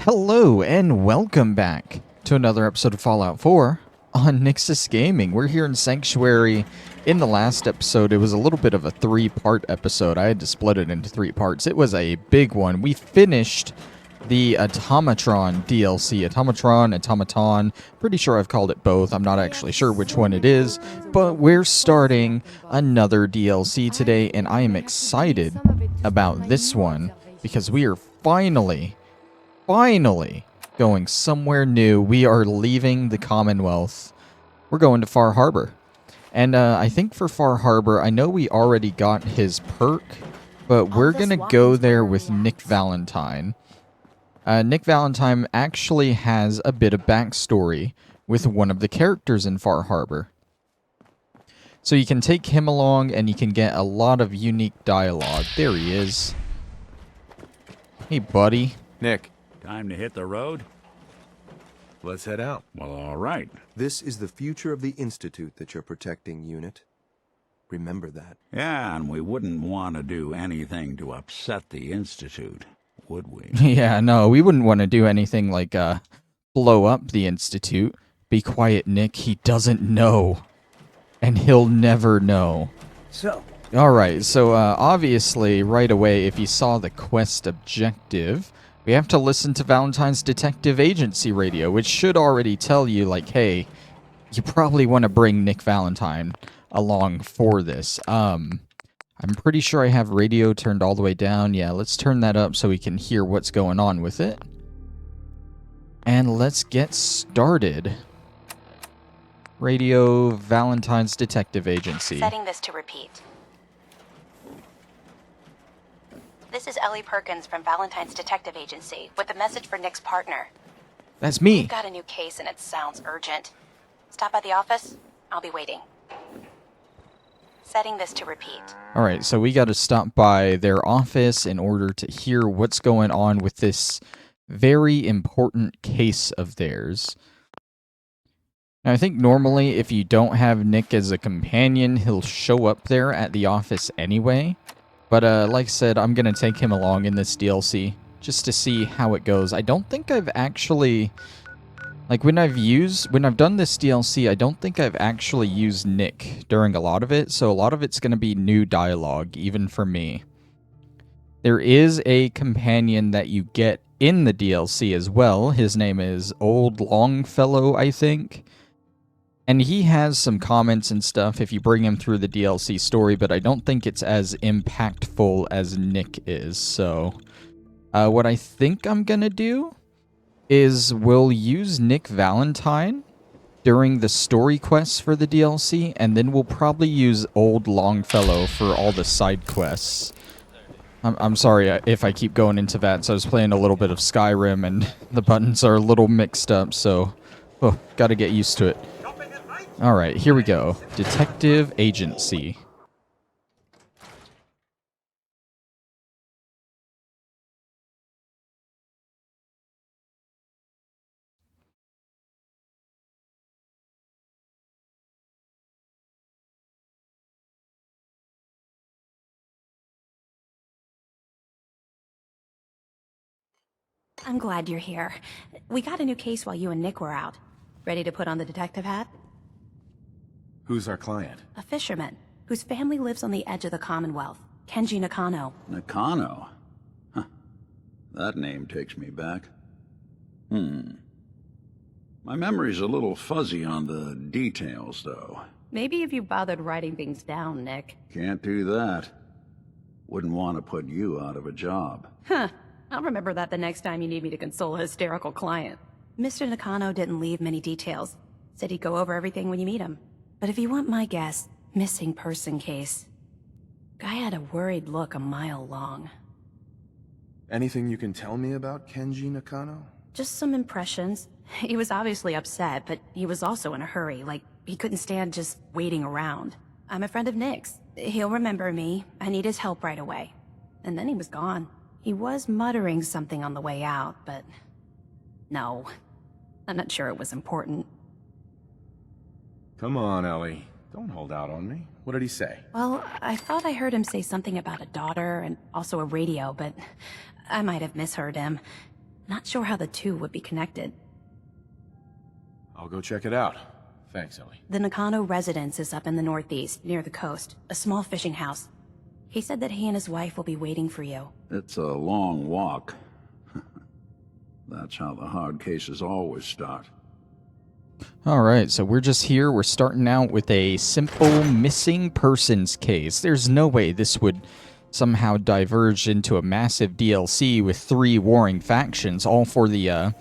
Hello and welcome back to another episode of Fallout 4 on Nyxus Gaming. We're here in Sanctuary. In the last episode, it was a little bit of a three-part episode. I had to split it into three parts. It was a big one. We finished the Automatron DLC. Automaton. Pretty sure I've called it both. I'm not actually sure which one it is, but we're starting another DLC today, and I am excited about this one because we are finally going somewhere new. We are leaving the Commonwealth. We're going to Far Harbor. And I think for Far Harbor, I know we already got his perk, but we're going to go there with Nick Valentine. Nick Valentine actually has a bit of backstory with one of the characters in Far Harbor. So you can take him along and you can get a lot of unique dialogue. There he is. Hey, buddy. Nick, Time to hit the road? let's head out. Well, all right. This is the future of the Institute that you're protecting, Unit. Remember that. Yeah, and we wouldn't want to do anything to upset the Institute, would we? Yeah, no, we wouldn't want to do anything like blow up the Institute. Be quiet, Nick. He doesn't know. And he'll never know. So, Alright, so obviously, right away, if you saw the quest objective, we have to listen to Valentine's Detective Agency radio, which should already tell you, like, hey, you probably want to bring Nick Valentine along for this. I'm pretty sure I have radio turned all the way down. Yeah, let's turn that up so we can hear what's going on with it. And let's get started. Radio Valentine's Detective Agency. Setting this to repeat. This is Ellie Perkins from Valentine's Detective Agency with a message for Nick's partner. That's me. We've got a new case and it sounds urgent. Stop by the office. I'll be waiting. Setting this to repeat. Alright, so we gotta stop by their office in order to hear what's going on with this very important case of theirs. Now, I think normally if you don't have Nick as a companion, he'll show up there at the office anyway. But like I said, I'm going to take him along in this DLC just to see how it goes. I don't think I've actually... Like, when I've done this DLC, I don't think I've actually used Nick during a lot of it, so a lot of it's going to be new dialogue, even for me. There is a companion that you get in the DLC as well. His name is Old Longfellow, I think. And he has some comments and stuff if you bring him through the DLC story, but I don't think it's as impactful as Nick is. So, what I think I'm going to do is we'll use Nick Valentine during the story quests for the DLC, and then we'll probably use Old Longfellow for all the side quests. I'm sorry if I keep going into that, so I was playing a little bit of Skyrim, and the buttons are a little mixed up, so gotta get used to it. Alright, here we go. Detective Agency. I'm glad you're here. We got a new case while you and Nick were out. Ready to put on the detective hat? Who's our client? A fisherman whose family lives on the edge of the Commonwealth. Kenji Nakano. Nakano? Huh. That name takes me back. My memory's a little fuzzy on the details, though. Maybe if you bothered writing things down, Nick. Can't do that. Wouldn't want to put you out of a job. Huh. I'll remember that the next time you need me to console a hysterical client. Mr. Nakano didn't leave many details. Said he'd go over everything when you meet him. But if you want my guess, missing person case. Guy had a worried look a mile long. Anything you can tell me about Kenji Nakano? Just some impressions. He was obviously upset, but he was also in a hurry, like he couldn't stand just waiting around. I'm a friend of Nick's. He'll remember me. I need his help right away. And then he was gone. He was muttering something on the way out, but... No. I'm not sure it was important. Come on, Ellie. Don't hold out on me. What did he say? Well, I thought I heard him say something about a daughter and also a radio, but I might have misheard him. Not sure how the two would be connected. I'll go check it out. Thanks, Ellie. The Nakano residence is up in the northeast, near the coast. A small fishing house. He said that he and his wife will be waiting for you. It's a long walk. That's how the hard cases always start. Alright, so we're just here. We're starting out with a simple missing persons case. There's no way this would somehow diverge into a massive DLC with 3 warring factions, all for the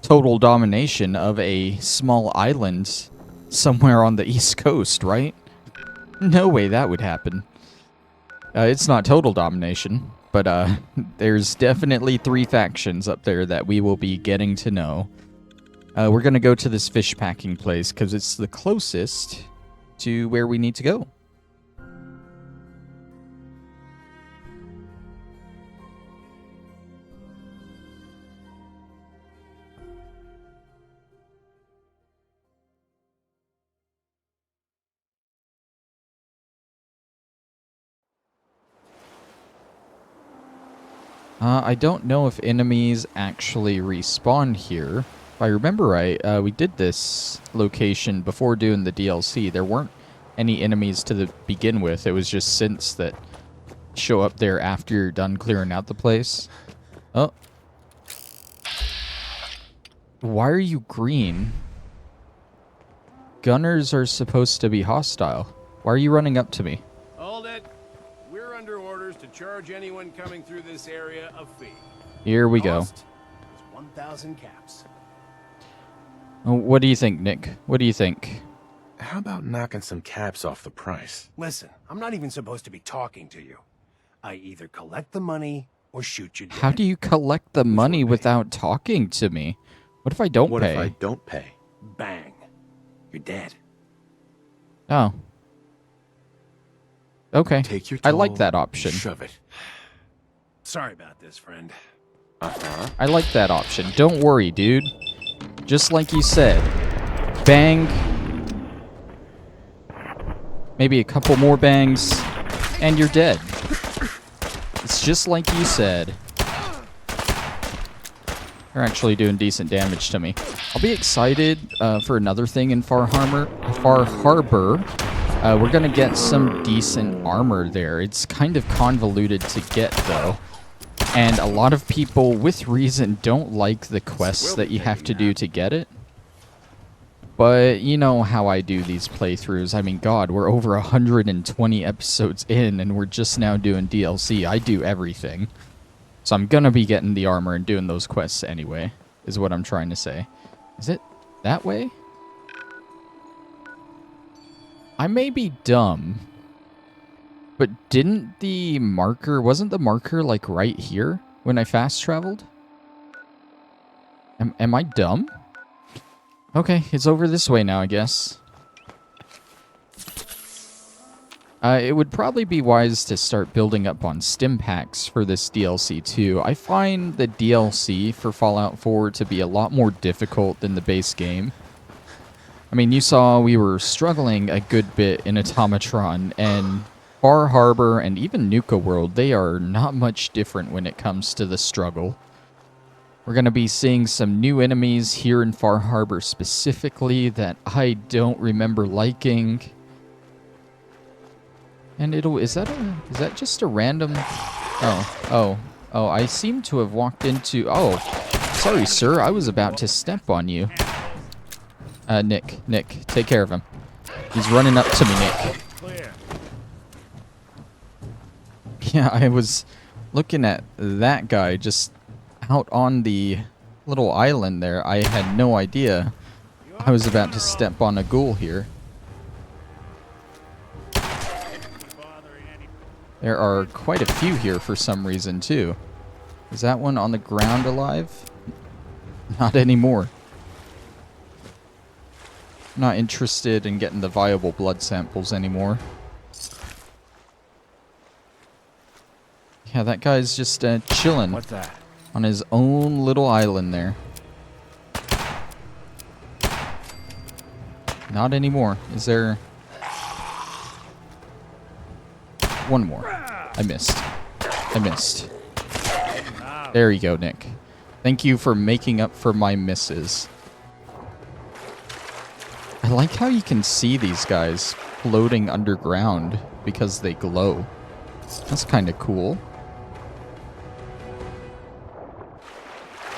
total domination of a small island somewhere on the East Coast, right? No way that would happen. It's not total domination, but there's definitely 3 factions up there that we will be getting to know. We're going to go to this fish packing place because it's the closest to where we need to go. I don't know if enemies actually respawn here. If I remember right, we did this location before doing the DLC. There weren't any enemies to begin with. It was just synths that show up there after you're done clearing out the place. Oh. Why are you green? Gunners are supposed to be hostile. Why are you running up to me? Hold it. We're under orders to charge anyone coming through this area a fee. Here we go. Cost is 1,000 caps. Oh, what do you think, Nick? What do you think? How about knocking some caps off the price? Listen, I'm not even supposed to be talking to you. I either collect the money or shoot you dead. How do you collect the money without talking to me? What if I don't What pay? if I don't pay? Bang. You're dead. Oh. Okay. Take your I like toll, that option. Shove it. Sorry about this, friend. I like that option. Don't worry, dude. Just like you said. Bang. Maybe a couple more bangs. And you're dead. It's just like you said. They're actually doing decent damage to me. I'll be excited for another thing in Far Harbor. We're going to get some decent armor there. It's kind of convoluted to get, though. And a lot of people, with reason, don't like the quests that you have to do to get it. But you know how I do these playthroughs. I mean, God, we're over 120 episodes in, and we're just now doing DLC. I do everything. So I'm gonna be getting the armor and doing those quests anyway, is what I'm trying to say. Is it that way? I may be dumb, but wasn't the marker like right here when I fast traveled? Am I dumb? Okay, it's over this way now, I guess. It would probably be wise to start building up on stim packs for this DLC too. I find the DLC for Fallout 4 to be a lot more difficult than the base game. I mean, you saw we were struggling a good bit in Automatron, and Far Harbor and even Nuka World, they are not much different when it comes to the struggle. We're going to be seeing some new enemies here in Far Harbor specifically that I don't remember liking. And is that just a random... Oh, I seem to have walked into... Oh, sorry, sir, I was about to step on you. Nick, take care of him. He's running up to me, Nick. Clear. Yeah, I was looking at that guy just out on the little island there. I had no idea I was about to step on a ghoul here. There are quite a few here for some reason, too. Is that one on the ground alive? Not anymore. Not interested in getting the viable blood samples anymore. Yeah, that guy's just chilling What's that? on his own little island there. Not anymore. Is there... One more. I missed. There you go, Nick. Thank you for making up for my misses. I like how you can see these guys floating underground because they glow. That's kind of cool.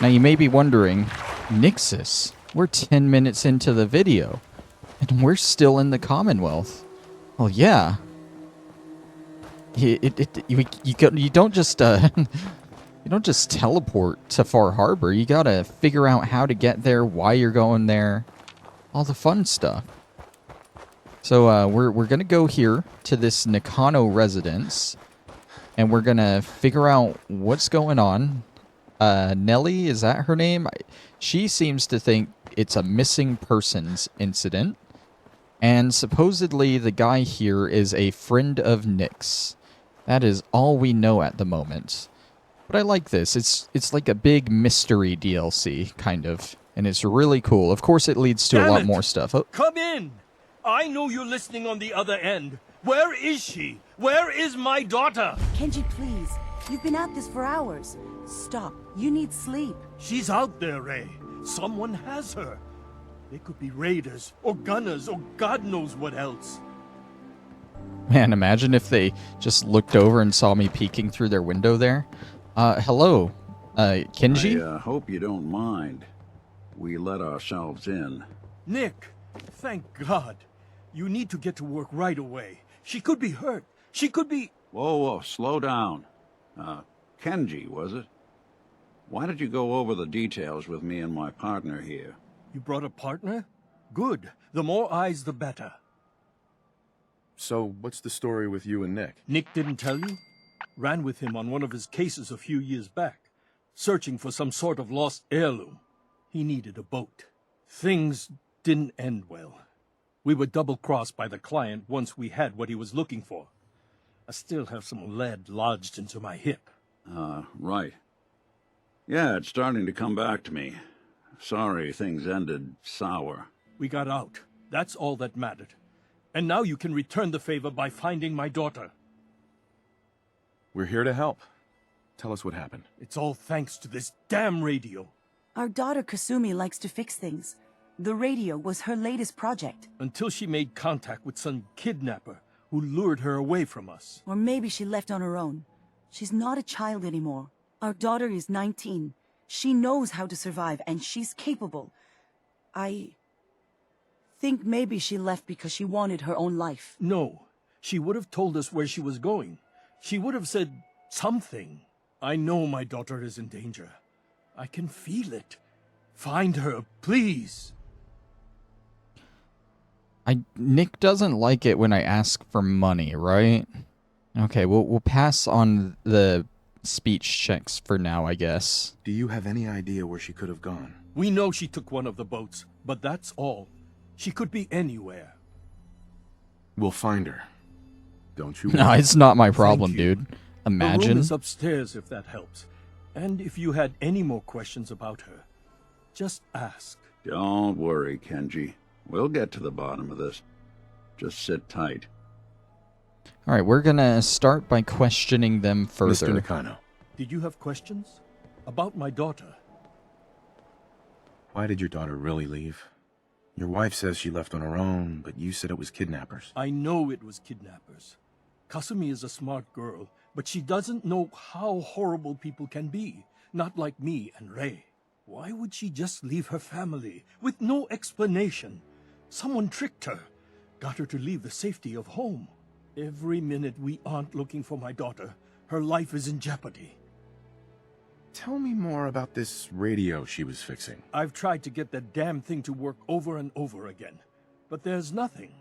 Now you may be wondering, Nyxus, we're 10 minutes into the video, and we're still in the Commonwealth. Well, yeah. You don't just you don't just teleport to Far Harbor. You gotta figure out how to get there, why you're going there, all the fun stuff. So we're gonna go here to this Nakano residence, and we're gonna figure out what's going on. Nellie, is that her name? She seems to think it's a missing persons incident, and supposedly the guy here is a friend of Nyx. That is all we know at the moment. But I like this. It's like a big mystery DLC, kind of. And it's really cool. Of course, it leads to a lot more stuff. Oh. Come in! I know you're listening on the other end. Where is she? Where is my daughter? Kenji, please. You've been at this for hours. Stop. You need sleep. She's out there, Ray. Someone has her. They could be raiders, or gunners, or God knows what else. Man, imagine if they just looked over and saw me peeking through their window there. Hello, Kenji? I hope you don't mind. We let ourselves in. Nick, thank God. You need to get to work right away. She could be hurt. She could be... Whoa, slow down. Kenji, was it? Why did you go over the details with me and my partner here? You brought a partner? Good. The more eyes, the better. So, what's the story with you and Nick? Nick didn't tell you? Ran with him on one of his cases a few years back, searching for some sort of lost heirloom. He needed a boat. Things didn't end well. We were double-crossed by the client once we had what he was looking for. I still have some lead lodged into my hip. Right. Yeah, it's starting to come back to me. Sorry things ended sour. We got out. That's all that mattered. And now you can return the favor by finding my daughter. We're here to help. Tell us what happened. It's all thanks to this damn radio. Our daughter Kasumi likes to fix things. The radio was her latest project. Until she made contact with some kidnapper who lured her away from us. Or maybe she left on her own. She's not a child anymore. Our daughter is 19. She knows how to survive, and she's capable. I think maybe she left because she wanted her own life. No. She would have told us where she was going. She would have said something. I know my daughter is in danger. I can feel it. Find her, please. Nick doesn't like it when I ask for money, right? Okay, we'll pass on the speech checks for now, I guess. Do you have any idea where she could have gone? We know she took one of the boats, but that's all. She could be anywhere. We'll find her. Don't you No, worry. it's not my problem, Thank you. dude. The Imagine. room is upstairs if that helps. And if you had any more questions about her, just ask. Don't worry, Kenji. We'll get to the bottom of this. Just sit tight. All right, we're gonna start by questioning them further. Mr. Nakano, Did you have questions? About my daughter? why did your daughter really leave? Your wife says she left on her own, but you said it was kidnappers. I know it was kidnappers. Kasumi is a smart girl, but she doesn't know how horrible people can be. Not like me and Ray. Why would she just leave her family with no explanation? Someone tricked her, got her to leave the safety of home. Every minute we aren't looking for my daughter, her life is in jeopardy. Tell me more about this radio she was fixing. I've tried to get that damn thing to work over and over again, but there's nothing.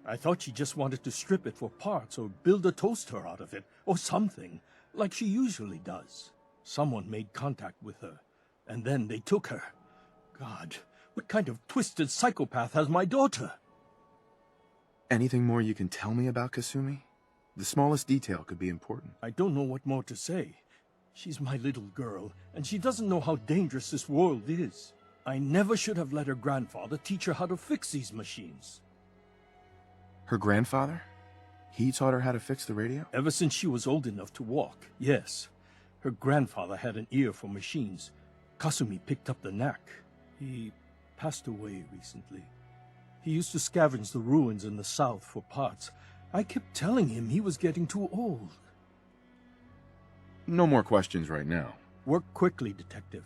I thought she just wanted to strip it for parts or build a toaster out of it, or something, like she usually does. Someone made contact with her, and then they took her. God, what kind of twisted psychopath has my daughter? Anything more you can tell me about Kasumi? The smallest detail could be important. I don't know what more to say. She's my little girl, and she doesn't know how dangerous this world is. I never should have let her grandfather teach her how to fix these machines. Her grandfather? He taught her how to fix the radio? Ever since she was old enough to walk, yes. Her grandfather had an ear for machines. Kasumi picked up the knack. He passed away recently. He used to scavenge the ruins in the south for parts. I kept telling him he was getting too old. No more questions right now. Work quickly, Detective.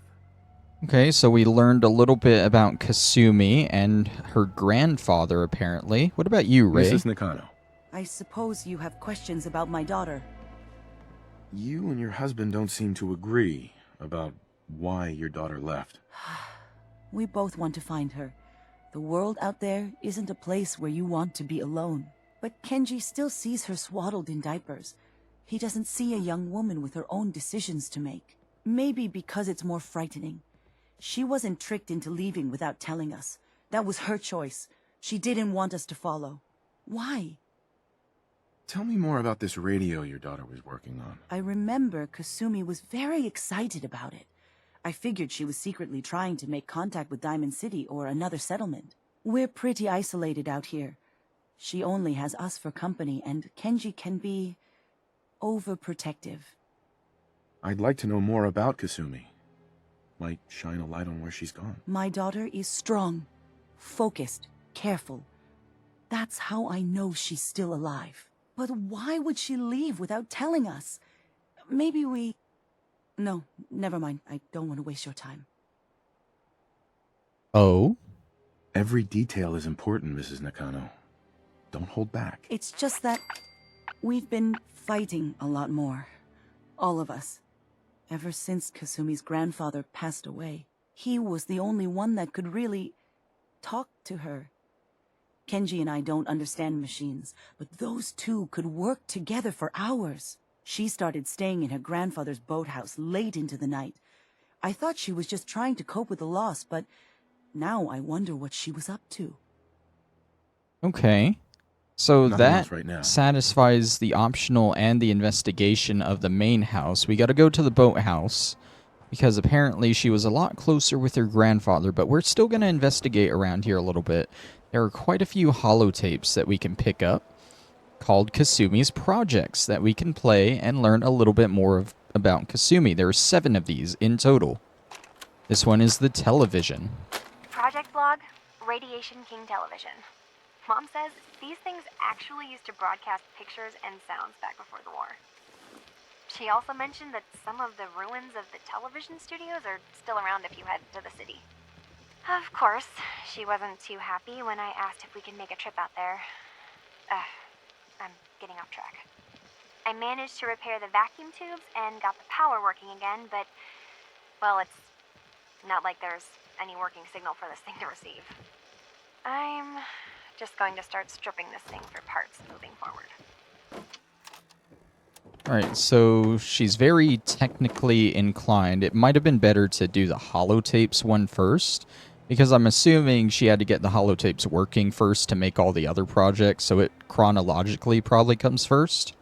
Okay, so we learned a little bit about Kasumi and her grandfather, apparently. What about you, Ray? Mrs. Nakano, I suppose you have questions about my daughter. you and your husband don't seem to agree about why your daughter left. We both want to find her. The world out there isn't a place where you want to be alone. But Kenji still sees her swaddled in diapers. He doesn't see a young woman with her own decisions to make. Maybe because it's more frightening. She wasn't tricked into leaving without telling us. That was her choice. She didn't want us to follow. Why? Tell me more about this radio your daughter was working on. I remember Kasumi was very excited about it. I figured she was secretly trying to make contact with Diamond City or another settlement. We're pretty isolated out here. She only has us for company, and Kenji can be overprotective. I'd like to know more about Kasumi. Might shine a light on where she's gone. My daughter is strong, focused, careful. That's how I know she's still alive. But why would she leave without telling us? Maybe we... No, never mind. I don't want to waste your time. Oh? Every detail is important, Mrs. Nakano. Don't hold back. It's just that we've been fighting a lot more. All of us. Ever since Kasumi's grandfather passed away. He was the only one that could really talk to her. Kenji and I don't understand machines, but those two could work together for hours. She started staying in her grandfather's boathouse late into the night. I thought she was just trying to cope with the loss, but now I wonder what she was up to. Okay. So Nothing that else right now. satisfies the optional and the investigation of the main house. We got to go to the boathouse because apparently she was a lot closer with her grandfather, but we're still going to investigate around here a little bit. There are quite a few holotapes that we can pick up called Kasumi's Projects that we can play and learn a little bit more about Kasumi. There are 7 of these in total. This one is the television. Project Blog, Radiation King Television. Mom says these things actually used to broadcast pictures and sounds back before the war. She also mentioned that some of the ruins of the television studios are still around if you head to the city. Of course, she wasn't too happy when I asked if we could make a trip out there. I'm getting off track. I managed to repair the vacuum tubes and got the power working again, but, well, it's not like there's any working signal for this thing to receive. I'm just going to start stripping this thing for parts moving forward. Alright, so she's very technically inclined. It might have been better to do the holotapes one first, because I'm assuming she had to get the holotapes working first to make all the other projects, so it chronologically probably comes first.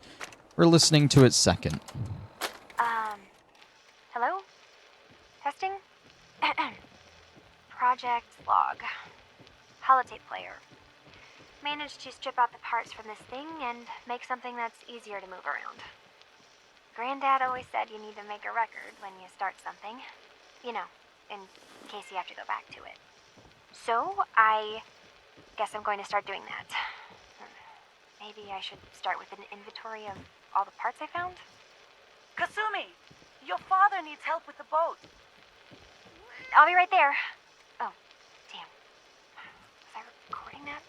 We're listening to it second. Hello? Testing? Project Log. Holotape player. Managed to strip out the parts from this thing and make something that's easier to move around. Granddad always said you need to make a record when you start something. You know, in case you have to go back to it. So, I guess I'm going to start doing that. Maybe I should start with an inventory of all the parts I found? Kasumi! Your father needs help with the boat. I'll be right there. Oh, damn. Was I recording that?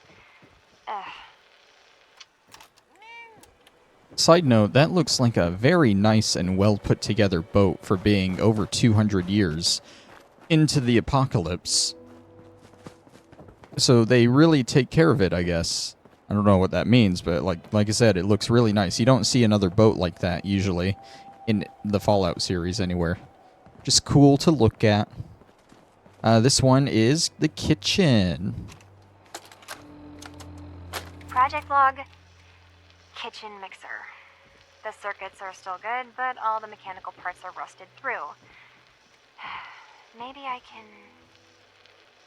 Side note, that looks like a very nice and well put together boat for being over 200 years into the apocalypse. So they really take care of it, I guess. I don't know what that means, but like I said, it looks really nice. You don't see another boat like that usually in the Fallout series anywhere. Just cool to look at. This one is the kitchen. Project Log. Kitchen mixer. The circuits are still good, but all the mechanical parts are rusted through. Maybe I can...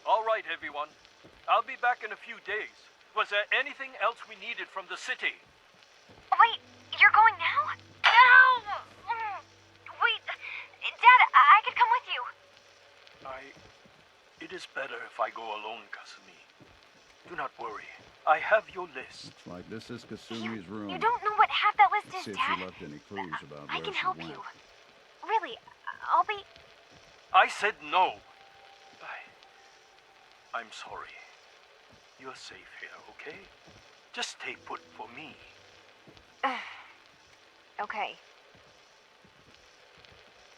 All right, everyone. I'll be back in a few days. Was there anything else we needed from the city? Wait, you're going now? No! Wait, Dad, I could come with you. It is better if I go alone, Kasumi. Do not worry. I have your list. Looks like this is Kasumi's room. You don't know what half that list Let's is, see if Dad. she left any clues about I where can she help went. you. Really, I'll be... I said no. I'm sorry. You're safe here, okay? Just stay put for me. Okay.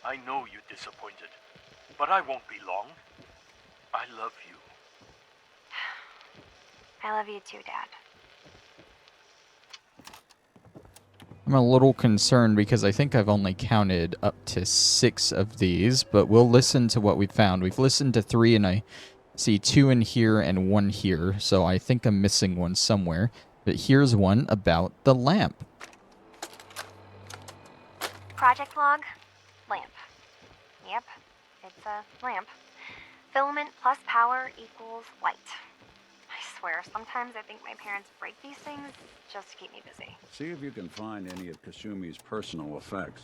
I know you're disappointed, but I won't be long. I love you. I love you too, Dad. I'm a little concerned because I think I've only counted up to 6 of these, but we'll listen to what we found. We've listened to 3, and I see 2 in here and 1 here, so I think I'm missing one somewhere. But here's one about the lamp. Project log, lamp. Yep, it's a lamp. Filament plus power equals light. I swear, sometimes I think my parents break these things just to keep me busy. See if you can find any of Kasumi's personal effects.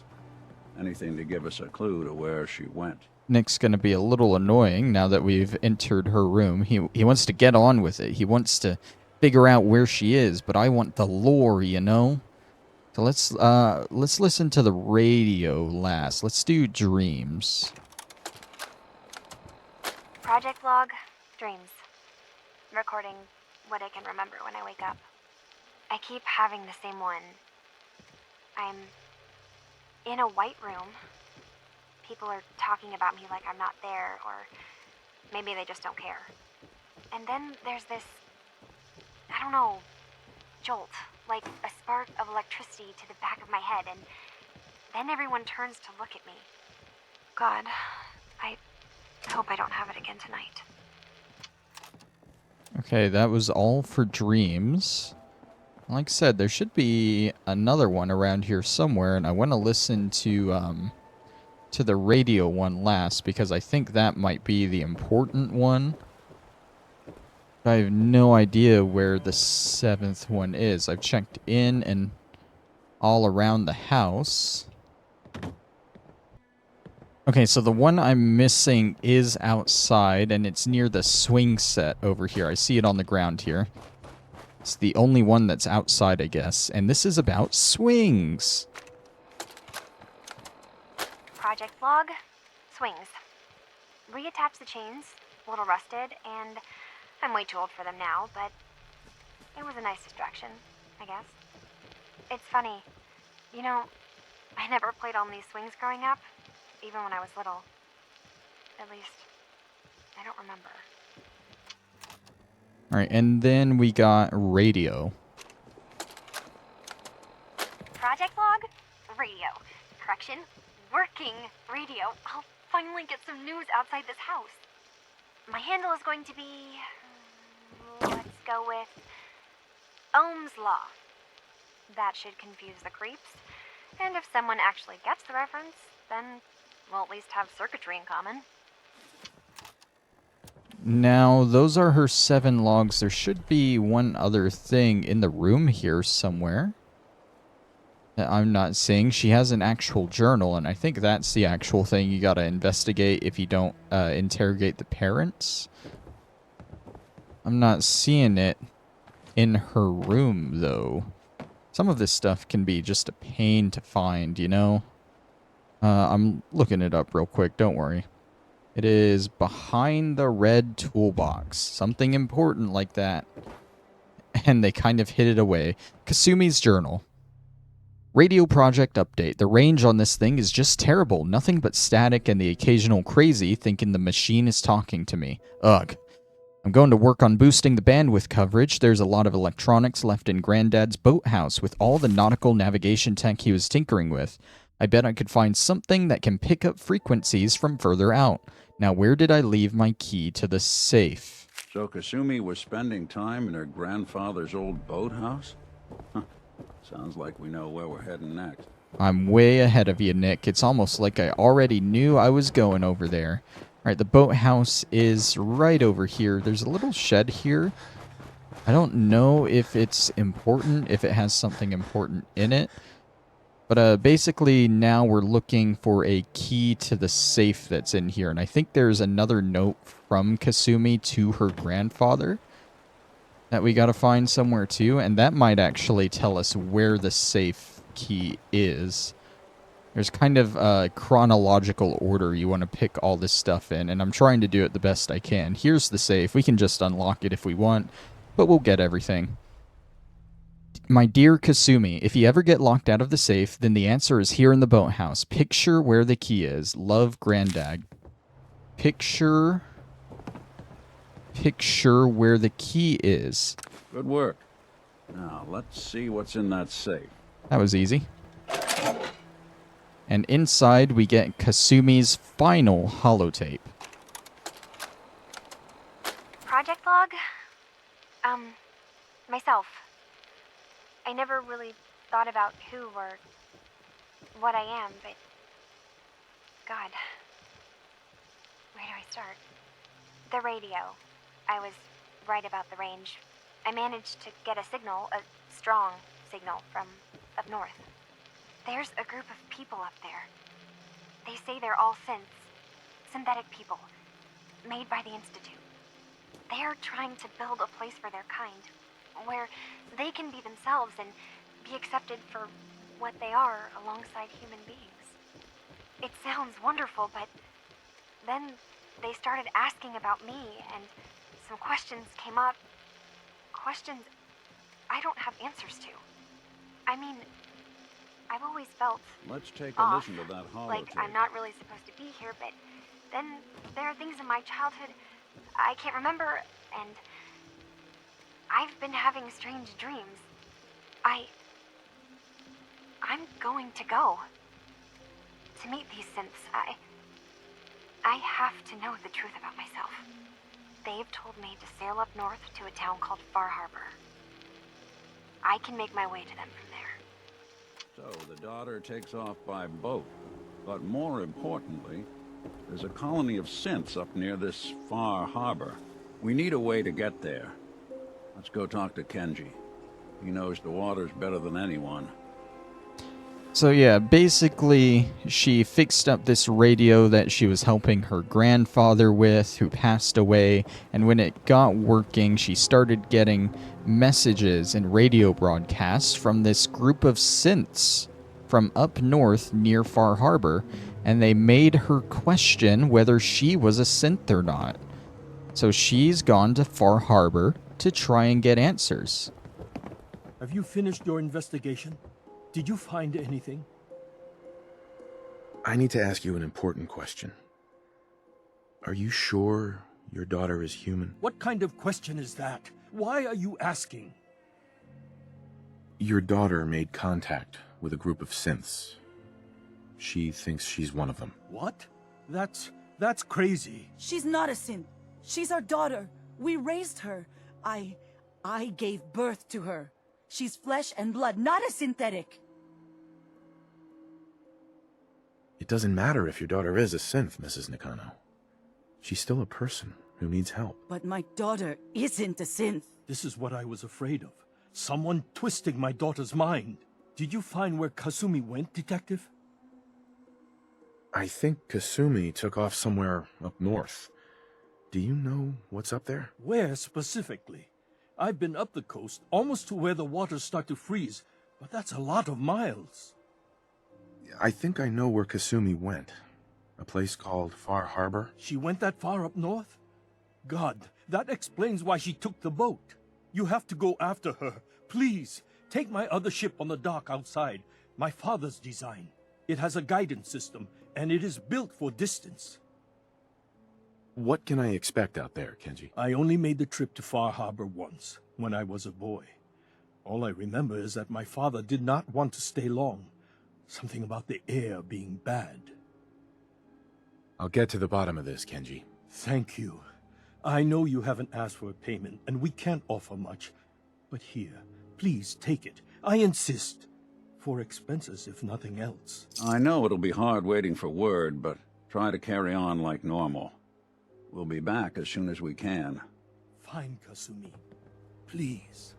Anything to give us a clue to where she went. Nick's going to be a little annoying now that we've entered her room. He wants to get on with it. He wants to figure out where she is, but I want the lore, you know? So let's listen to the radio last. Let's do dreams. Project log, dreams. Recording what I can remember when I wake up. I keep having the same one. I'm in a white room. People are talking about me like I'm not there, or maybe they just don't care. And then there's this, I don't know, jolt, like a spark of electricity to the back of my head, and then everyone turns to look at me. God, I hope I don't have it again tonight. Okay, that was all for dreams. Like I said, there should be another one around here somewhere, and I want to listen to the radio one last, because I think that might be the important one. I have no idea where the 7th one is. I've checked in and all around the house. Okay, so the one I'm missing is outside, and it's near the swing set over here. I see it on the ground here. It's the only one that's outside, I guess. And this is about swings. Project log, swings. Reattach the chains, a little rusted, and I'm way too old for them now, but it was a nice distraction, I guess. It's funny, you know, I never played on these swings growing up, even when I was little. At least, I don't remember. Alright, and then we got radio. Project log, radio. Correction, working radio. I'll finally get some news outside this house. My handle is going to be... let's go with... Ohm's Law. That should confuse the creeps. And if someone actually gets the reference, then we'll at least have circuitry in common. Now, those are her 7 logs. There should be one other thing in the room here somewhere that I'm not seeing. She has an actual journal, and I think that's the actual thing you gotta investigate if you don't interrogate the parents. I'm not seeing it in her room, though. Some of this stuff can be just a pain to find, you know? I'm looking it up real quick, don't worry. It is behind the red toolbox. Something important like that. And they kind of hid it away. Kasumi's journal. Radio project update. The range on this thing is just terrible. Nothing but static and the occasional crazy thinking the machine is talking to me. Ugh. I'm going to work on boosting the bandwidth coverage. There's a lot of electronics left in Granddad's boathouse with all the nautical navigation tech he was tinkering with. I bet I could find something that can pick up frequencies from further out. Now, where did I leave my key to the safe? So Kasumi was spending time in her grandfather's old boathouse? Huh. Sounds like we know where we're heading next. I'm way ahead of you, Nick. It's almost like I already knew I was going over there. Alright, the boathouse is right over here. There's a little shed here. I don't know if it's important, if it has something important in it. But basically now we're looking for a key to the safe that's in here. And I think there's another note from Kasumi to her grandfather that we gotta find somewhere too. And that might actually tell us where the safe key is. There's kind of a chronological order you want to pick all this stuff in. And I'm trying to do it the best I can. Here's the safe. We can just unlock it if we want. But we'll get everything. My dear Kasumi, if you ever get locked out of the safe, then the answer is here in the boathouse. Picture where the key is. Love, Granddad. Picture where the key is. Good work. Now, let's see what's in that safe. That was easy. And inside, we get Kasumi's final holotape. Project log? Myself. I never really thought about who or what I am, but... God. Where do I start? The radio. I was right about the range. I managed to get a signal, a strong signal, from up north. There's a group of people up there. They say they're all synths. Synthetic people. Made by the Institute. They're trying to build a place for their kind, where they can be themselves and be accepted for what they are alongside human beings. It sounds wonderful, but then they started asking about me, and some questions came up. Questions I don't have answers to. I mean, I've always felt Let's take a off, listen to that holotape. like I'm not really supposed to be here, but then there are things in my childhood I can't remember, and I've been having strange dreams. I'm going to go to meet these synths. I have to know the truth about myself. They've told me to sail up north to a town called Far Harbor. I can make my way to them from there. So the daughter takes off by boat. But more importantly, there's a colony of synths up near this Far Harbor. We need a way to get there. Let's go talk to Kenji. He knows the waters better than anyone. So yeah, basically, she fixed up this radio that she was helping her grandfather with, who passed away, and when it got working, she started getting messages and radio broadcasts from this group of synths from up north near Far Harbor, and they made her question whether she was a synth or not. So she's gone to Far Harbor to try and get answers. Have you finished your investigation? Did you find anything? I need to ask you an important question. Are you sure your daughter is human? What kind of question is that? Why are you asking? Your daughter made contact with a group of synths. She thinks she's one of them. What? That's crazy. She's not a synth. She's our daughter. We raised her. I gave birth to her. She's flesh and blood, not a synthetic. It doesn't matter if your daughter is a synth, Mrs. Nakano. She's still a person who needs help. But my daughter isn't a synth. This is what I was afraid of. Someone twisting my daughter's mind. Did you find where Kasumi went, Detective? I think Kasumi took off somewhere up north. Do you know what's up there? Where specifically? I've been up the coast, almost to where the waters start to freeze, but that's a lot of miles. I think I know where Kasumi went. A place called Far Harbor. She went that far up north? God, that explains why she took the boat. You have to go after her. Please, take my other ship on the dock outside. My father's design. It has a guidance system, and it is built for distance. What can I expect out there, Kenji? I only made the trip to Far Harbor once, when I was a boy. All I remember is that my father did not want to stay long. Something about the air being bad. I'll get to the bottom of this, Kenji. Thank you. I know you haven't asked for a payment, and we can't offer much. But here, please take it. I insist. For expenses, if nothing else. I know it'll be hard waiting for word, but try to carry on like normal. We'll be back as soon as we can. Fine, Kasumi. Please.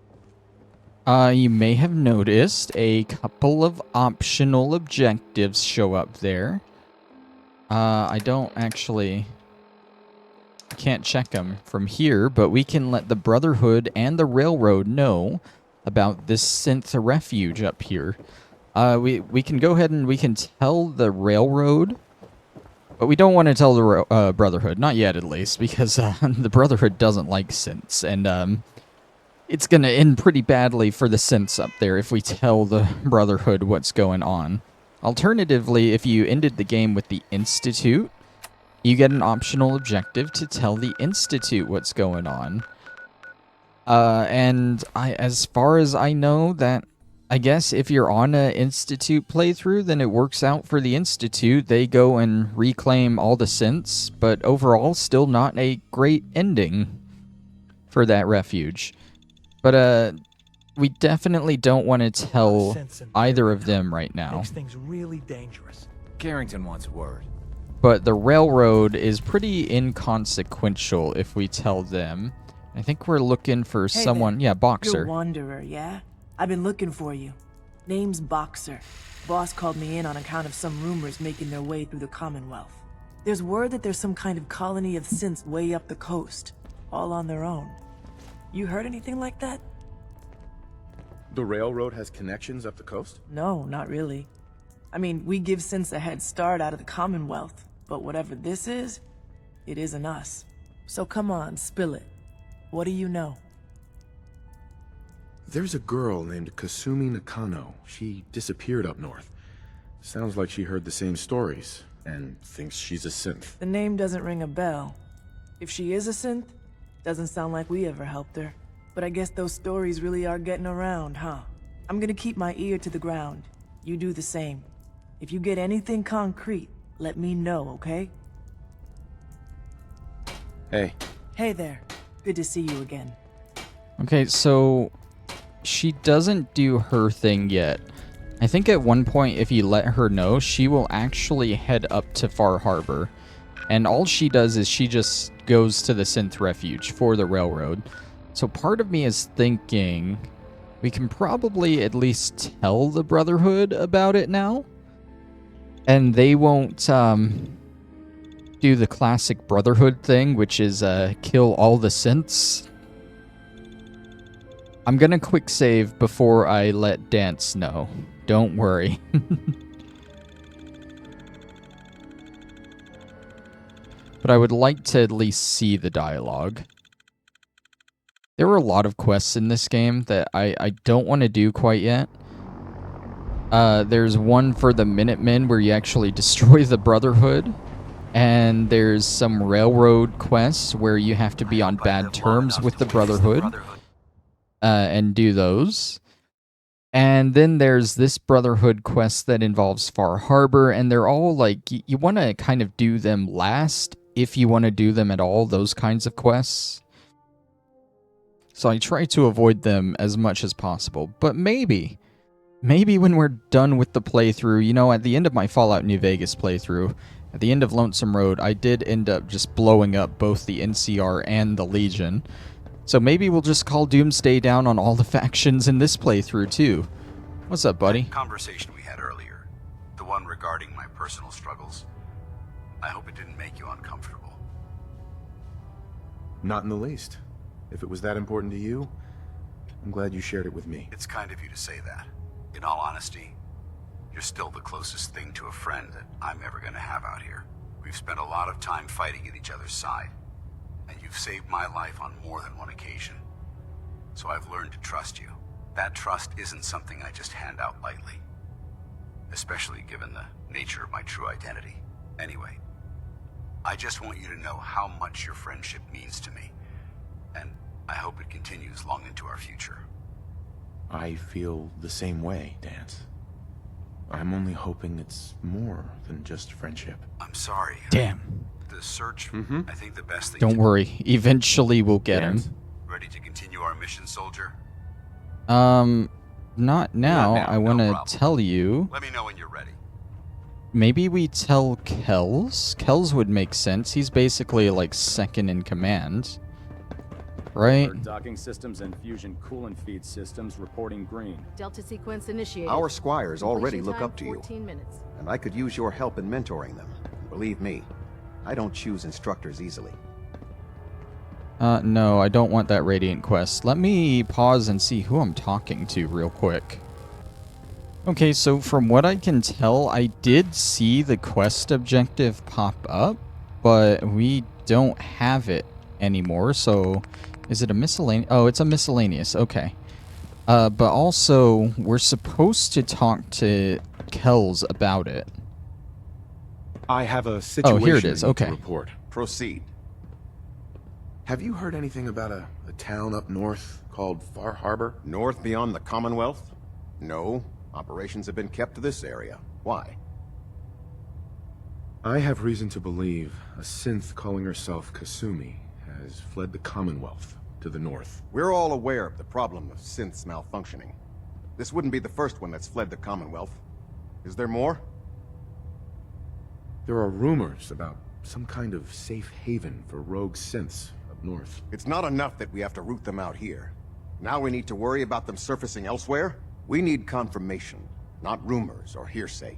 You may have noticed a couple of optional objectives show up there. I don't actually... I can't check them from here, but we can let the Brotherhood and the Railroad know about this synth refuge up here. We can go ahead and we can tell the Railroad, but we don't want to tell the Brotherhood, not yet at least, because the Brotherhood doesn't like synths, and it's going to end pretty badly for the synths up there if we tell the Brotherhood what's going on. Alternatively, if you ended the game with the Institute, you get an optional objective to tell the Institute what's going on. And as far as I know, that I guess if you're on an Institute playthrough, then it works out for the Institute. They go and reclaim all the synths, but overall, still not a great ending for that refuge. But we definitely don't want to tell either of them right now. Makes things really dangerous. Carrington wants word. But the Railroad is pretty inconsequential if we tell them. I think we're looking for someone... There. Yeah, Boxer. You're a wanderer, yeah? I've been looking for you. Name's Boxer. Boss called me in on account of some rumors making their way through the Commonwealth. There's word that there's some kind of colony of synths way up the coast, all on their own. You heard anything like that? The Railroad has connections up the coast? No, not really. I mean, we give synths a head start out of the Commonwealth, but whatever this is, it isn't us. So come on, spill it. What do you know? There's a girl named Kasumi Nakano. She disappeared up north. Sounds like she heard the same stories, and thinks she's a synth. The name doesn't ring a bell. If she is a synth, doesn't sound like we ever helped her. But I guess those stories really are getting around, huh? I'm gonna keep my ear to the ground. You do the same. If you get anything concrete, let me know, okay? Hey. Hey there. Good to see you again. Okay, so she doesn't do her thing yet. I think at one point, if you let her know, she will actually head up to Far Harbor. And all she does is she just goes to the synth refuge for the Railroad. So part of me is thinking we can probably at least tell the Brotherhood about it now. And they won't do the classic Brotherhood thing, which is kill all the synths. I'm gonna quick save before I let Dance know. Don't worry. But I would like to at least see the dialogue. There were a lot of quests in this game that I don't want to do quite yet. There's one for the Minutemen where you actually destroy the Brotherhood. And there's some railroad quests where you have to be on bad terms with the Brotherhood. And do those. And then there's this Brotherhood quest that involves Far Harbor. And they're all like, you want to kind of do them last if you want to do them at all, those kinds of quests. So I try to avoid them as much as possible. But maybe when we're done with the playthrough, you know, at the end of my Fallout New Vegas playthrough, at the end of Lonesome Road, I did end up just blowing up both the NCR and the Legion. So maybe we'll just call Doomsday down on all the factions in this playthrough too. What's up, buddy? That conversation we had earlier, the one regarding my personal struggles, I hope it didn't make you uncomfortable. Not in the least. If it was that important to you, I'm glad you shared it with me. It's kind of you to say that. In all honesty, you're still the closest thing to a friend that I'm ever going to have out here. We've spent a lot of time fighting at each other's side, and you've saved my life on more than one occasion. So I've learned to trust you. That trust isn't something I just hand out lightly, especially given the nature of my true identity. Anyway, I just want you to know how much your friendship means to me, and I hope it continues long into our future. I feel the same way, Dance. I'm only hoping it's more than just friendship. I'm sorry. Damn. The search, I think the best thing Don't worry. Eventually we'll get him. Ready to continue our mission, soldier? Not now. I want to tell you. Let me know when you're ready. Maybe we tell Kells? Kells would make sense. He's basically like second in command. right? Docking systems and fusion coolant feed systems reporting green. Delta sequence initiated. Our squires already look up to you. 14 minutes. And I could use your help in mentoring them. Believe me, I don't choose instructors easily. No, I don't want that Radiant quest. Let me pause and see who I'm talking to real quick. Okay, so from what I can tell, I did see the quest objective pop up, but we don't have it anymore, so is it a miscellaneous? Oh, it's a miscellaneous, okay. But also, we're supposed to talk to Kells about it. I have a situation here it is, I need to okay. report. Proceed. Have you heard anything about a town up north called Far Harbor? North beyond the Commonwealth? No. Operations have been kept to this area. Why? I have reason to believe a synth calling herself Kasumi has fled the Commonwealth to the north. We're all aware of the problem of synths malfunctioning. This wouldn't be the first one that's fled the Commonwealth. Is there more? There are rumors about some kind of safe haven for rogue synths up north. It's not enough that we have to root them out here. Now we need to worry about them surfacing elsewhere? We need confirmation, not rumors or hearsay.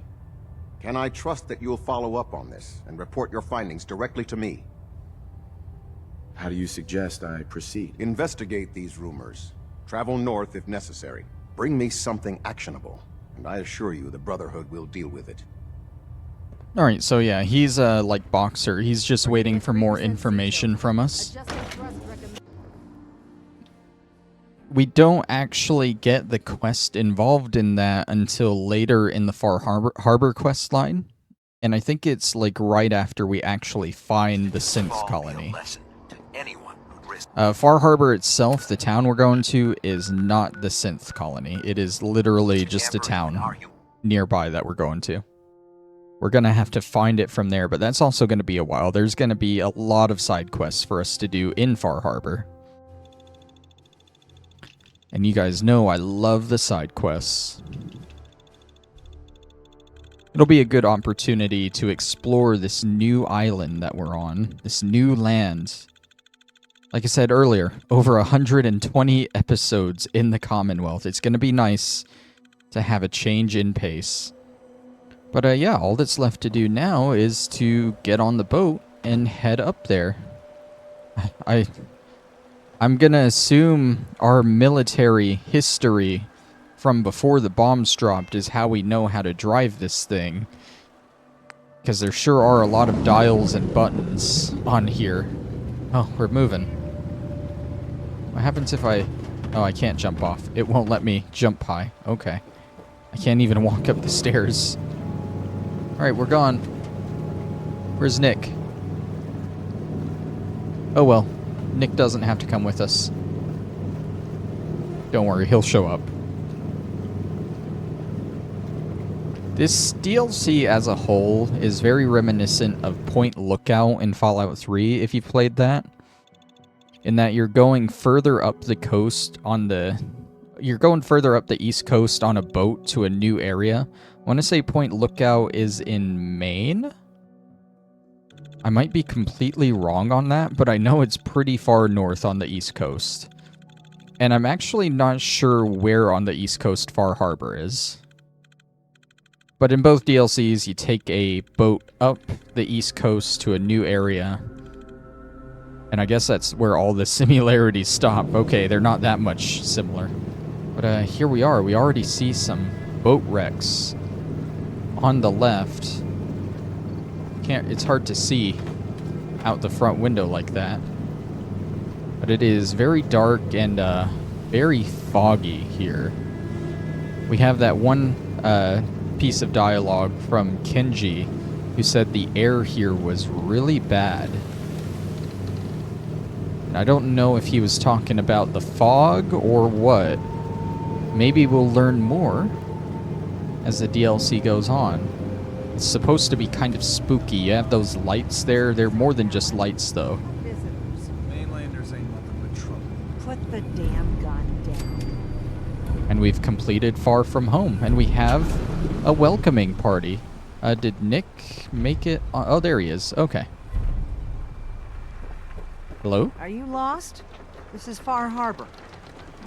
Can I trust that you'll follow up on this and report your findings directly to me? How do you suggest I proceed? Investigate these rumors. Travel north if necessary. Bring me something actionable, and I assure you the Brotherhood will deal with it. Alright, so yeah, he's like Boxer. He's just waiting for more information from us. We don't actually get the quest involved in that until later in the Far Harbor quest line. And I think it's like right after we actually find the synth colony. Far Harbor itself, the town we're going to, is not the synth colony. It is literally just a town nearby that we're going to. We're going to have to find it from there, but that's also going to be a while. There's going to be a lot of side quests for us to do in Far Harbor. And you guys know I love the side quests. It'll be a good opportunity to explore this new island that we're on, this new land. Like I said earlier, over 120 episodes in the Commonwealth. It's going to be nice to have a change in pace. But yeah, all that's left to do now is to get on the boat and head up there. I'm going to assume our military history from before the bombs dropped is how we know how to drive this thing. Because there sure are a lot of dials and buttons on here. Oh, we're moving. What happens if I... Oh, I can't jump off. It won't let me jump high. Okay. I can't even walk up the stairs. Alright, we're gone. Where's Nick? Oh well. Nick doesn't have to come with us. Don't worry, he'll show up. This DLC as a whole is very reminiscent of Point Lookout in Fallout 3, if you've played that. In that you're going further up the coast on the... You're going further up the east coast on a boat to a new area. I want to say Point Lookout is in Maine? I might be completely wrong on that, but I know it's pretty far north on the East Coast. And I'm actually not sure where on the East Coast Far Harbor is. But in both DLCs, you take a boat up the East Coast to a new area. And I guess that's where all the similarities stop. Okay, they're not that much similar. But here we are. We already see some boat wrecks on the left. It's hard to see out the front window like that. But it is very dark and very foggy here. We have that one piece of dialogue from Kenji who said the air here was really bad. And I don't know if he was talking about the fog or what. Maybe we'll learn more as the DLC goes on. It's supposed to be kind of spooky. You have those lights there. They're more than just lights, though. Mainlanders ain't nothing but trouble. Put the damn gun down. And we've completed Far From Home, and we have a welcoming party. Did Nick make it? Oh, there he is. Okay. Hello? Are you lost? This is Far Harbor.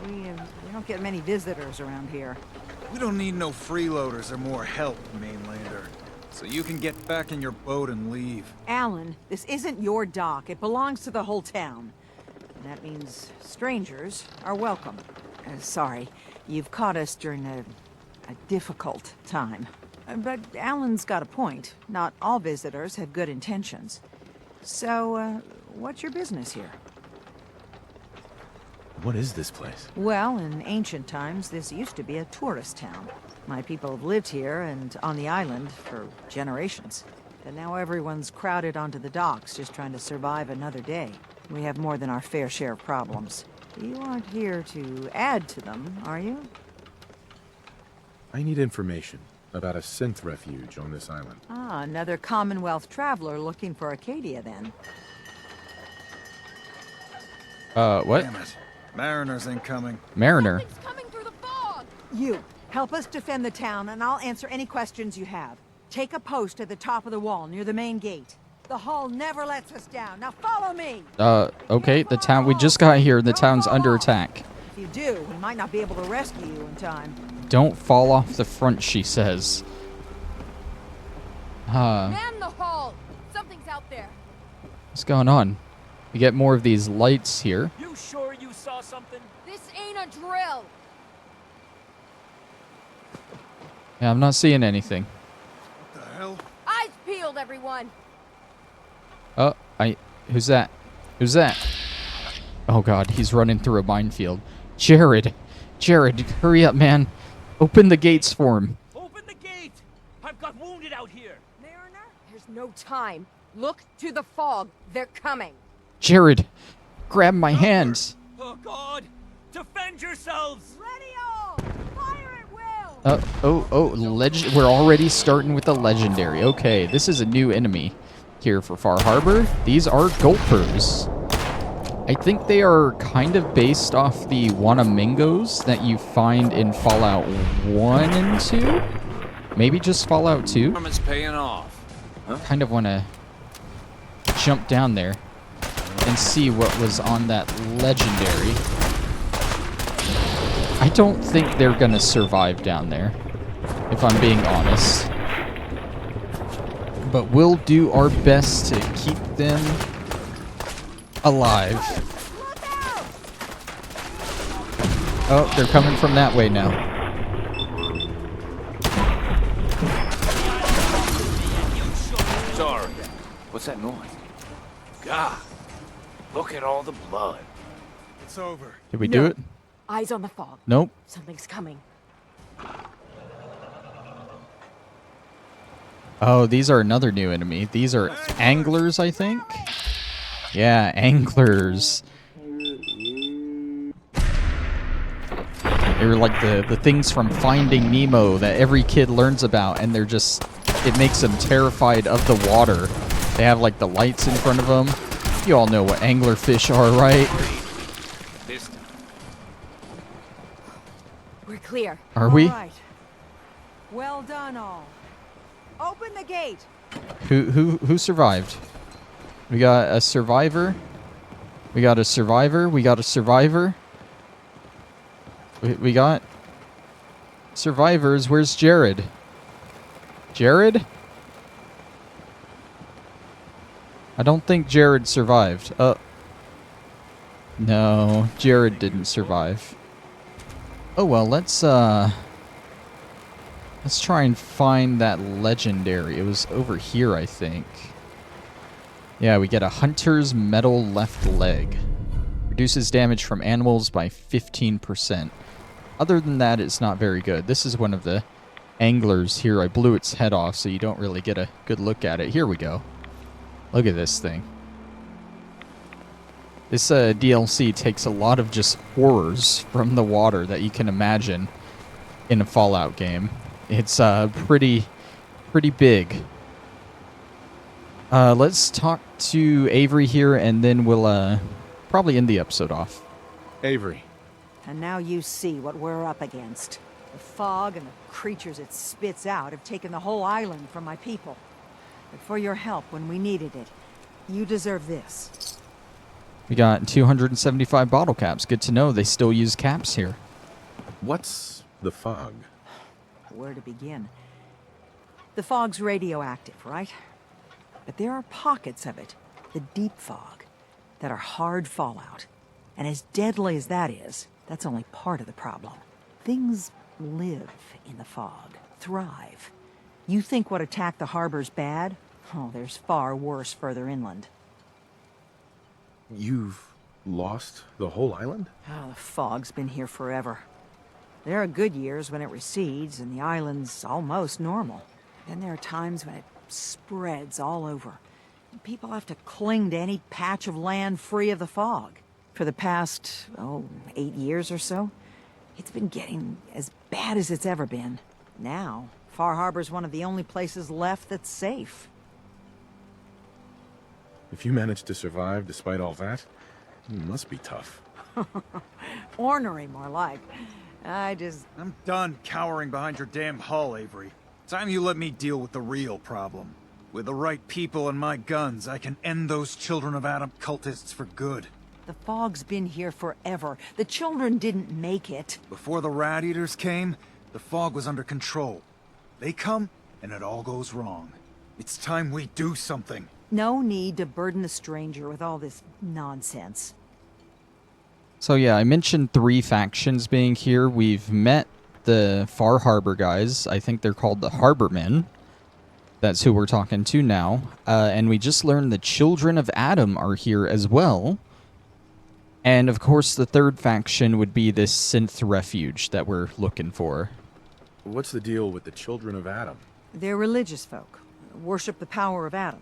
We don't get many visitors around here. We don't need no freeloaders or more help, mainlander. So you can get back in your boat and leave. Alan, this isn't your dock. It belongs to the whole town. And that means strangers are welcome. Sorry, you've caught us during a difficult time. But Alan's got a point. Not all visitors have good intentions. So, what's your business here? What is this place? Well, in ancient times, this used to be a tourist town. My people have lived here and on the island for generations. But now everyone's crowded onto the docks, just trying to survive another day. We have more than our fair share of problems. You aren't here to add to them, are you? I need information about a synth refuge on this island. Ah, another Commonwealth traveler looking for Acadia, then. What? Damn it. Mariners incoming. Mariner. Coming through the fog! You, help us defend the town, and I'll answer any questions you have. Take a post at the top of the wall, near the main gate. The hull never lets us down. Now follow me! Okay, the town, we just got here, the town's under attack. If you do, we might not be able to rescue you in time. Don't fall off the front, she says. Man the hull! Something's out there. What's going on? We get more of these lights here. You sure you saw something? This ain't a drill. Yeah, I'm not seeing anything. What the hell? Eyes peeled, everyone. Oh, who's that? Who's that? Oh god, he's running through a minefield. Jared! Jared, hurry up, man. Open the gates for him. Open the gate! I've got wounded out here. Mariner? There's no time. Look to the fog. They're coming. Jared, grab my hands. Oh god! Defend yourselves! Ready all! Fire at will! We're already starting with the legendary. Okay, this is a new enemy here for Far Harbor. These are gulpers. I think they are kind of based off the Wanamingos that you find in Fallout 1 and 2. Maybe just Fallout 2. It's paying off. Huh? Kind of want to jump down there and see what was on that legendary. I don't think they're gonna survive down there, if I'm being honest. But we'll do our best to keep them alive. Oh, they're coming from that way now. Sorry. What's that noise? God, look at all the blood. It's over. Did we do it? Eyes on the fog. Nope. Something's coming. Oh, these are another new enemy. These are anglers, I think? Yeah, anglers. They were like the things from Finding Nemo that every kid learns about, and they're just, it makes them terrified of the water. They have like the lights in front of them. You all know what anglerfish are, right? We're clear. Are we? All right. Well done, all. Open the gate. Who survived? We got a survivor. We got a survivor. We got a survivor. We got survivors. Where's Jared? Jared? I don't think Jared survived. No, Jared didn't survive. Oh well, let's try and find that legendary. It was over here, I think. Yeah, we get a hunter's metal left leg. Reduces damage from animals by 15%. Other than that, it's not very good. This is one of the anglers here. I blew its head off, so you don't really get a good look at it. Here we go. Look at this thing. This DLC takes a lot of just horrors from the water that you can imagine in a Fallout game. It's pretty big. Let's talk to Avery here, and then we'll probably end the episode off. Avery. And now you see what we're up against. The fog and the creatures it spits out have taken the whole island from my people. But for your help when we needed it, you deserve this. We got 275 bottle caps. Good to know they still use caps here. What's the fog? Where to begin? The fog's radioactive, right? But there are pockets of it, the deep fog, that are hard fallout. And as deadly as that is, that's only part of the problem. Things live in the fog, thrive. You think what attacked the harbor's bad? Oh, there's far worse further inland. You've lost the whole island? Oh, the fog's been here forever. There are good years when it recedes and the island's almost normal. Then there are times when it spreads all over. People have to cling to any patch of land free of the fog. For the past, 8 years or so, it's been getting as bad as it's ever been. Now, Far Harbor's one of the only places left that's safe. If you managed to survive despite all that, it must be tough. Ornery, more like. I'm done cowering behind your damn hull, Avery. Time you let me deal with the real problem. With the right people and my guns, I can end those Children of Adam cultists for good. The fog's been here forever. The children didn't make it. Before the Rat Eaters came, the fog was under control. They come, and it all goes wrong. It's time we do something. No need to burden the stranger with all this nonsense. So yeah, I mentioned 3 factions being here. We've met the Far Harbor guys. I think they're called the Harbormen. That's who we're talking to now. And we just learned the Children of Adam are here as well. And of course, the 3rd faction would be this synth refuge that we're looking for. What's the deal with the Children of Adam? They're religious folk. Worship the power of Adam.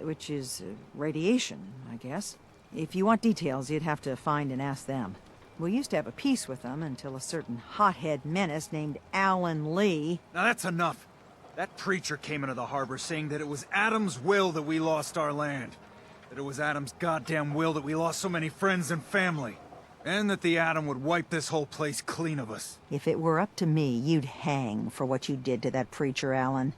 Which is radiation, I guess. If you want details, you'd have to find and ask them. We used to have a peace with them until a certain hothead menace named Alan Lee... Now that's enough. That preacher came into the harbor saying that it was Adam's will that we lost our land. That it was Adam's goddamn will that we lost so many friends and family. And that the Adam would wipe this whole place clean of us. If it were up to me, you'd hang for what you did to that preacher, Alan.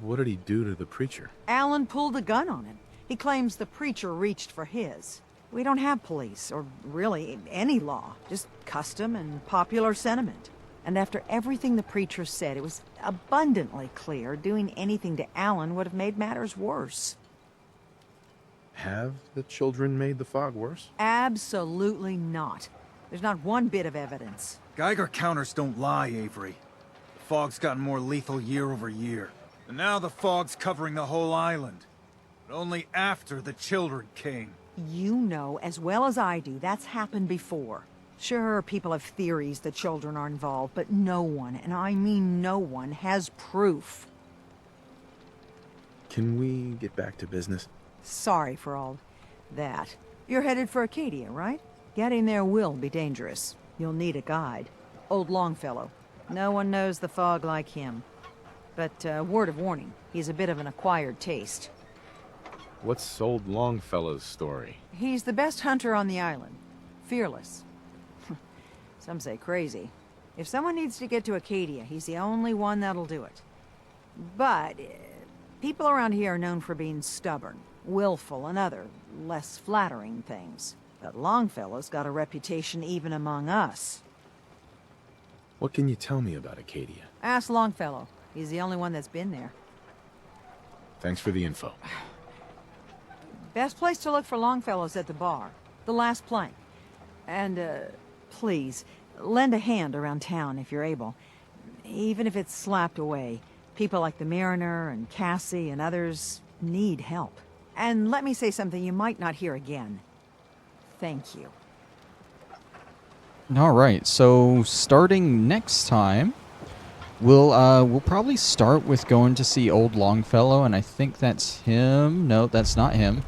What did he do to the preacher? Alan pulled a gun on him. He claims the preacher reached for his. We don't have police, or really any law, just custom and popular sentiment. And after everything the preacher said, it was abundantly clear doing anything to Alan would have made matters worse. Have the children made the fog worse? Absolutely not. There's not one bit of evidence. Geiger counters don't lie, Avery. The fog's gotten more lethal year over year. And now the fog's covering the whole island. But only after the children came. You know as well as I do that's happened before. Sure, people have theories that children are involved, but no one, and I mean no one, has proof. Can we get back to business? Sorry for all that. You're headed for Acadia, right? Getting there will be dangerous. You'll need a guide. Old Longfellow. No one knows the fog like him. But word of warning, he's a bit of an acquired taste. What's old Longfellow's story? He's the best hunter on the island. Fearless. Some say crazy. If someone needs to get to Acadia, he's the only one that'll do it. But people around here are known for being stubborn, willful, and other, less flattering things. But Longfellow's got a reputation even among us. What can you tell me about Acadia? Ask Longfellow. He's the only one that's been there. Thanks for the info. Best place to look for Longfellow's at the bar. The last plank. And, please, lend a hand around town if you're able. Even if it's slapped away. People like the Mariner and Cassie and others need help. And let me say something you might not hear again. Thank you. All right, so starting next time, we'll probably start with going to see old Longfellow, and I think that's him. No, that's not him.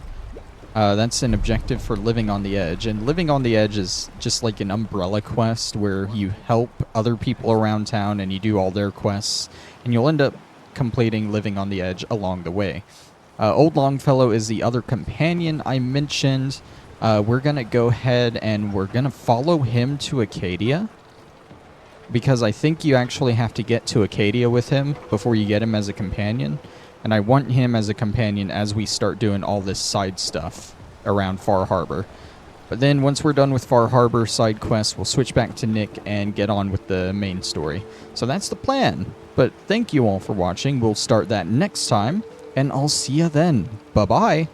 That's an objective for Living on the Edge, and Living on the Edge is just like an umbrella quest where you help other people around town and you do all their quests, and you'll end up completing Living on the Edge along the way. Old Longfellow is the other companion I mentioned. We're going to go ahead and we're going to follow him to Acadia, because I think you actually have to get to Acadia with him before you get him as a companion. And I want him as a companion as we start doing all this side stuff around Far Harbor. But then once we're done with Far Harbor side quest, we'll switch back to Nick and get on with the main story. So that's the plan. But thank you all for watching. We'll start that next time, and I'll see you then. Bye-bye.